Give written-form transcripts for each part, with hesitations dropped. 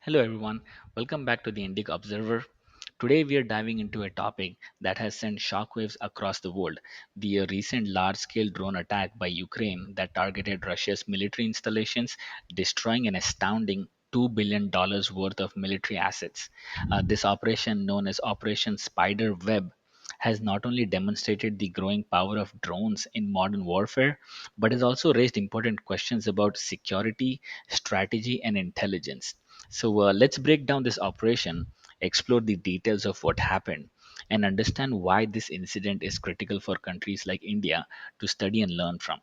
Hello, everyone. Welcome back to the Indic Observer. Today, we are diving into a topic that has sent shockwaves across the world, the recent large scale drone attack by Ukraine that targeted Russia's military installations, destroying an astounding $2 billion worth of military assets. This operation, known as Operation Spider Web, has not only demonstrated the growing power of drones in modern warfare, but has also raised important questions about security, strategy, and intelligence. So let's break down this operation, explore the details of what happened, and understand why this incident is critical for countries like India to study and learn from.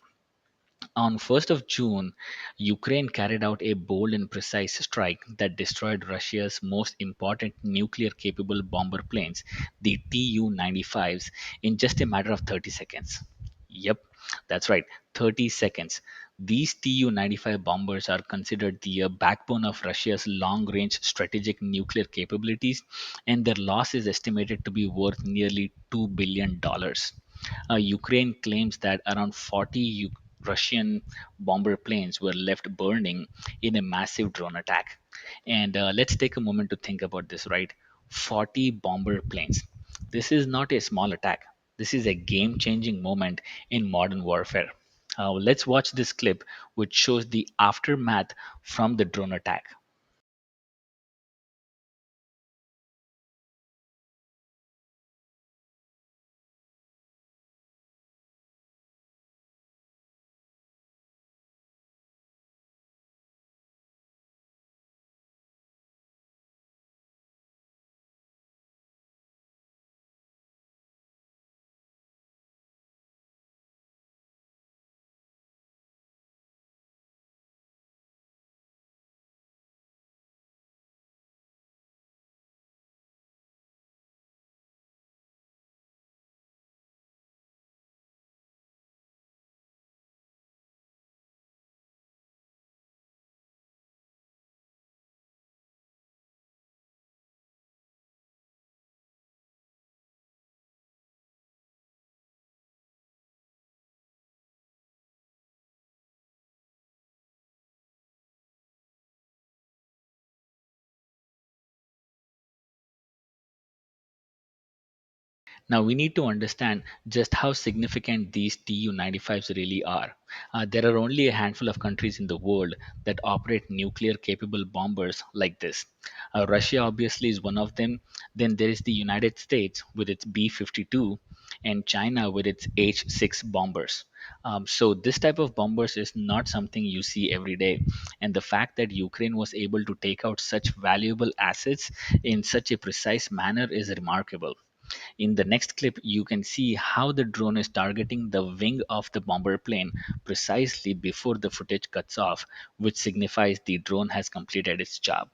On 1st of June, Ukraine carried out a bold and precise strike that destroyed Russia's most important nuclear capable bomber planes, the Tu 95s, in just a matter of 30 seconds. Yep, that's right, 30 seconds. These Tu 95 bombers are considered the backbone of Russia's long range strategic nuclear capabilities, and their loss is estimated to be worth nearly $2 billion. Ukraine claims that around 40 Russian bomber planes were left burning in a massive drone attack. And let's take a moment to think about this, right? 40 bomber planes. This is not a small attack. This is a game changing moment in modern warfare. Let's watch this clip, which shows the aftermath from the drone attack. Now we need to understand just how significant these Tu 95s really are. There are only a handful of countries in the world that operate nuclear capable bombers like this. Russia obviously is one of them. Then there is the United States with its B 52 and China with its H 6 bombers. So this type of bombers is not something you see every day. And the fact that Ukraine was able to take out such valuable assets in such a precise manner is remarkable. In the next clip, you can see how the drone is targeting the wing of the bomber plane precisely before the footage cuts off, which signifies the drone has completed its job.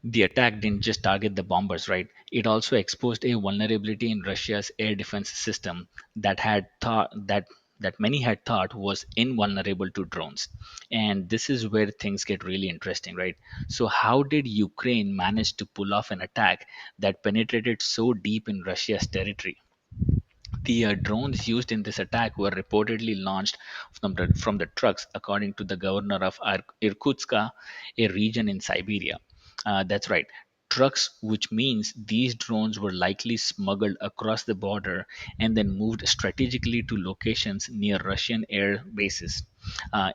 The attack didn't just target the bombers, right? It also exposed a vulnerability in Russia's air defense system that many had thought was invulnerable to drones. And this is where things get really interesting, right? So how did Ukraine manage to pull off an attack that penetrated so deep in Russia's territory? The drones used in this attack were reportedly launched from the trucks, according to the governor of Irkutsk, a region in Siberia. That's right, trucks, which means these drones were likely smuggled across the border and then moved strategically to locations near Russian air bases.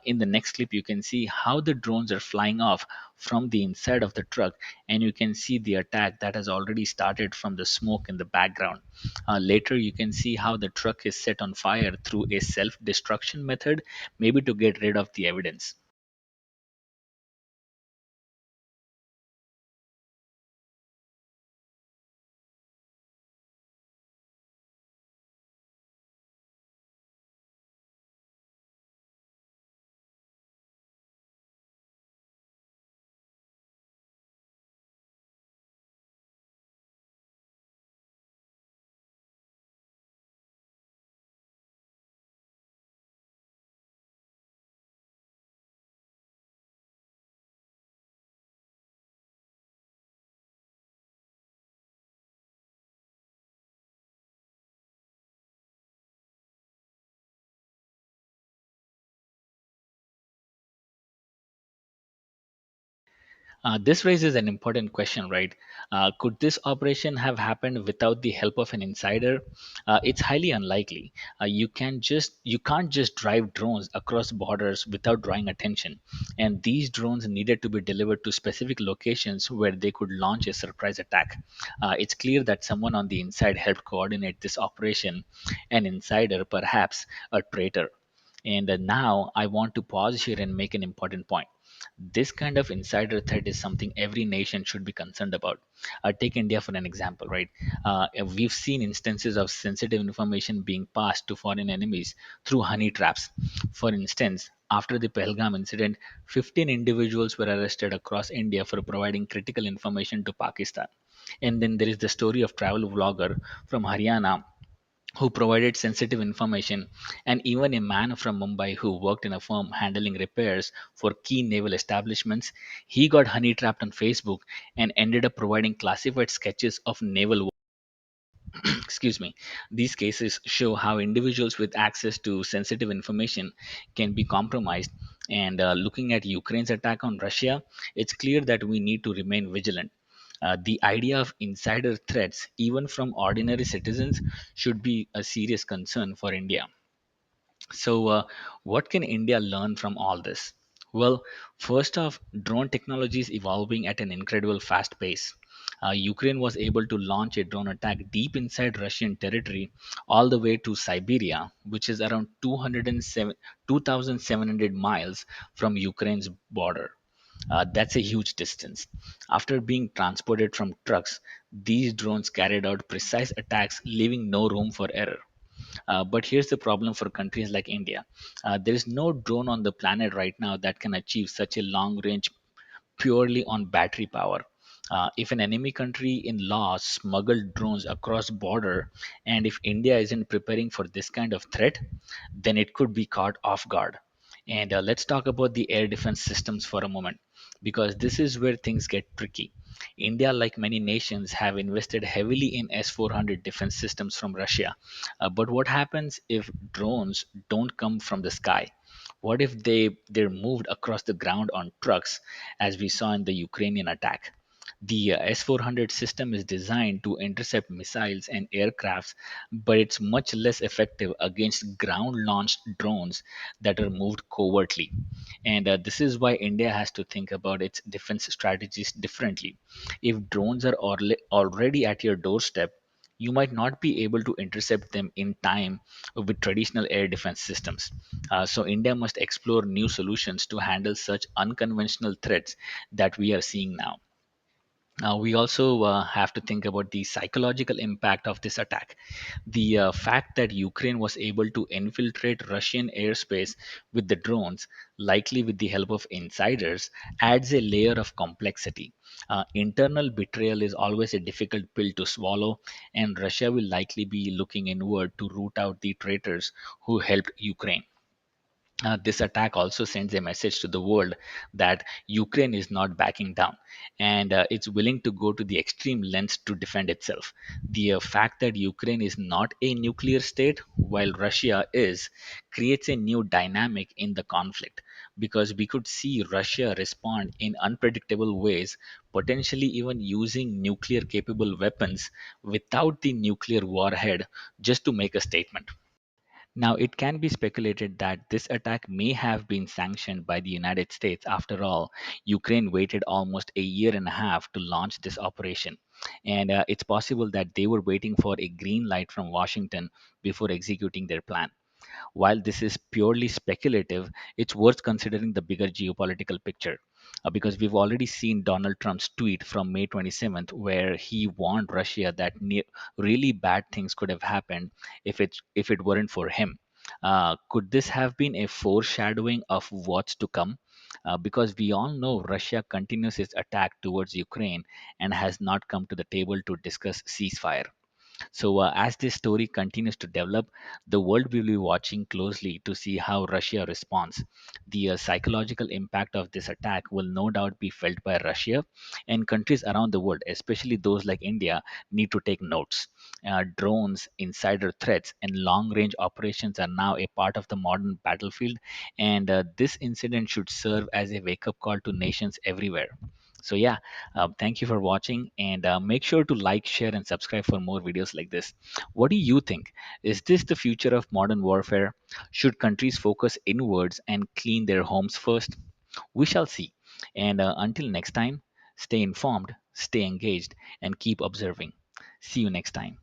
In the next clip, you can see how the drones are flying off from the inside of the truck, and you can see the attack that has already started from the smoke in the background. Later, you can see how the truck is set on fire through a self destruction method, maybe to get rid of the evidence. This raises an important question, right? Could this operation have happened without the help of an insider? It's highly unlikely. You can't just drive drones across borders without drawing attention, and these drones needed to be delivered to specific locations where they could launch a surprise attack. It's clear that someone on the inside helped coordinate this operation, an insider, perhaps a traitor. And now I want to pause here and make an important point. This kind of insider threat is something every nation should be concerned about. Take India for an example, right? We've seen instances of sensitive information being passed to foreign enemies through honey traps. For instance, after the Pahalgam incident, 15 individuals were arrested across India for providing critical information to Pakistan. And then there is the story of travel vlogger from Haryana who provided sensitive information, and even a man from Mumbai who worked in a firm handling repairs for key naval establishments. He got honey trapped on Facebook and ended up providing classified sketches of naval. Excuse me. These cases show how individuals with access to sensitive information can be compromised. And looking at Ukraine's attack on Russia, it's clear that we need to remain vigilant. The idea of insider threats, even from ordinary citizens, should be a serious concern for India. So, what can India learn from all this? Well, first off, drone technology is evolving at an incredible fast pace. Ukraine was able to launch a drone attack deep inside Russian territory, all the way to Siberia, which is around 2,700 miles from Ukraine's border. That's a huge distance. After being transported from trucks, these drones carried out precise attacks, leaving no room for error. But here's the problem for countries like India. There is no drone on the planet right now that can achieve such a long range purely on battery power. If an enemy country in law smuggled drones across border, and if India isn't preparing for this kind of threat, then it could be caught off guard. And let's talk about the air defense systems for a moment, because this is where things get tricky. India, like many nations, have invested heavily in S-400 defense systems from Russia. But what happens if drones don't come from the sky? What if they're moved across the ground on trucks, as we saw in the Ukrainian attack? The S-400 system is designed to intercept missiles and aircrafts, but it's much less effective against ground-launched drones that are moved covertly. And this is why India has to think about its defense strategies differently. If drones are already at your doorstep, you might not be able to intercept them in time with traditional air defense systems. So, India must explore new solutions to handle such unconventional threats that we are seeing now. We also have to think about the psychological impact of this attack. The fact that Ukraine was able to infiltrate Russian airspace with the drones, likely with the help of insiders, adds a layer of complexity. Internal betrayal is always a difficult pill to swallow, and Russia will likely be looking inward to root out the traitors who helped Ukraine. This attack also sends a message to the world that Ukraine is not backing down, and it's willing to go to the extreme lengths to defend itself. The fact that Ukraine is not a nuclear state while Russia is creates a new dynamic in the conflict, because we could see Russia respond in unpredictable ways, potentially even using nuclear capable weapons without the nuclear warhead just to make a statement. Now, it can be speculated that this attack may have been sanctioned by the United States. After all, Ukraine waited almost a year and a half to launch this operation. And it's possible that they were waiting for a green light from Washington before executing their plan. While this is purely speculative, it's worth considering the bigger geopolitical picture. Because we've already seen Donald Trump's tweet from May 27th, where he warned Russia that really bad things could have happened if it weren't for him. Could this have been a foreshadowing of what's to come? Because we all know Russia continues its attack towards Ukraine and has not come to the table to discuss ceasefire. So, as this story continues to develop, the world will be watching closely to see how Russia responds. The psychological impact of this attack will no doubt be felt by Russia, and countries around the world, especially those like India, need to take notes. Drones, insider threats, and long range operations are now a part of the modern battlefield, and this incident should serve as a wake up call to nations everywhere. So yeah, thank you for watching, and make sure to like, share, and subscribe for more videos like this. What do you think? Is this the future of modern warfare? Should countries focus inwards and clean their homes first? We shall see. And until next time, stay informed, stay engaged, and keep observing. See you next time.